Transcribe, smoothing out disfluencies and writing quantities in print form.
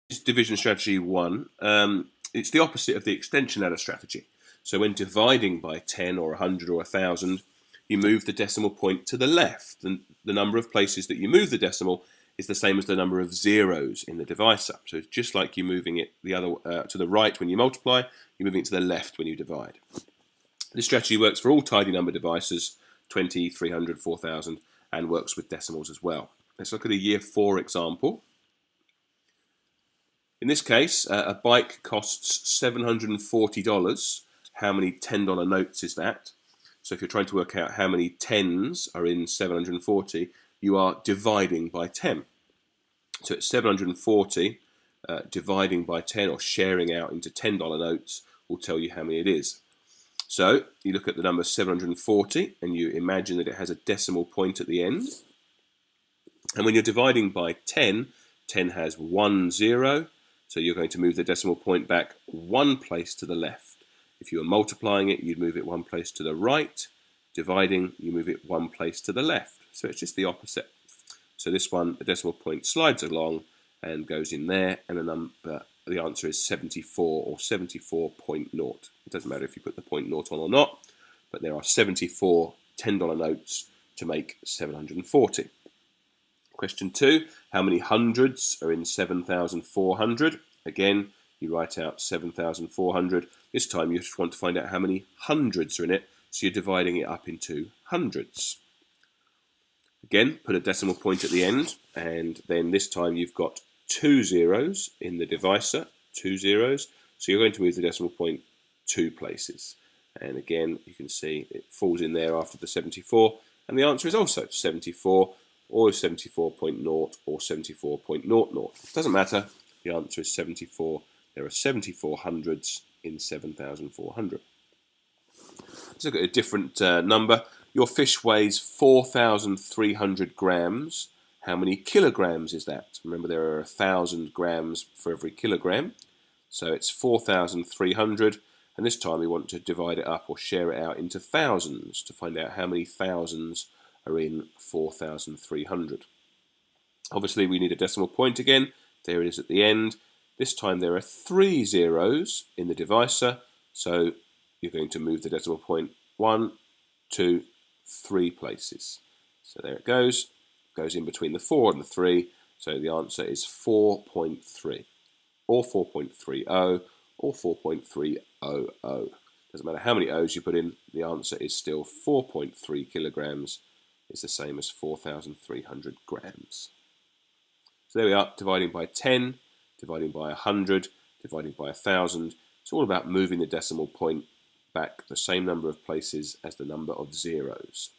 is division strategy 1. It's the opposite of the extension ladder strategy. So when dividing by 10 or 100 or 1,000, you move the decimal point to the left. And the number of places that you move the decimal is the same as the number of zeros in the divisor. So it's just like you moving it the other to the right when you multiply, you're moving it to the left when you divide. This strategy works for all tidy number divisors, 20, 300, 4,000, and works with decimals as well. Let's look at a year 4 example. In this case, a bike costs $740. How many $10 notes is that? So if you're trying to work out how many tens are in 740, you are dividing by 10. So it's 740 dividing by 10, or sharing out into $10 notes, will tell you how many it is. So you look at the number 740 and you imagine that it has a decimal point at the end. And when you're dividing by 10, 10 has 1 0. So you're going to move the decimal point back one place to the left. If you were multiplying it, you'd move it one place to the right. Dividing, you move it one place to the left. So it's just the opposite. So this one, the decimal point slides along and goes in there, and the answer is 74, or 74.0. It doesn't matter if you put the point naught on or not, but there are 74 $10 notes to make 740. Question 2, how many hundreds are in 7,400? Again, you write out 7,400. This time you just want to find out how many hundreds are in it, so you're dividing it up into hundreds. Again, put a decimal point at the end, and then this time you've got 2 zeros in the divisor, 2 zeros, so you're going to move the decimal point 2 places. And again, you can see it falls in there after the 74, and the answer is also 74, or 74.0, or 74.00. It doesn't matter, the answer is 74. There are 74 hundreds in 7,400. Let's look at a different number. Your fish weighs 4,300 grams. How many kilograms is that? Remember, there are 1,000 grams for every kilogram. So it's 4,300, and this time we want to divide it up or share it out into thousands to find out how many thousands are in 4,300. Obviously, we need a decimal point again. There it is at the end. This time there are 3 zeros in the divisor, so you're going to move the decimal point 1, 2, 3 places. So there it goes in between the 4 and the 3, so the answer is 4.3, or 4.30, or 4.300. Doesn't matter how many O's you put in, the answer is still 4.3 kilograms. It's the same as 4,300 grams. So there we are, dividing by 10, dividing by 100, dividing by 1,000. It's all about moving the decimal point back the same number of places as the number of zeros.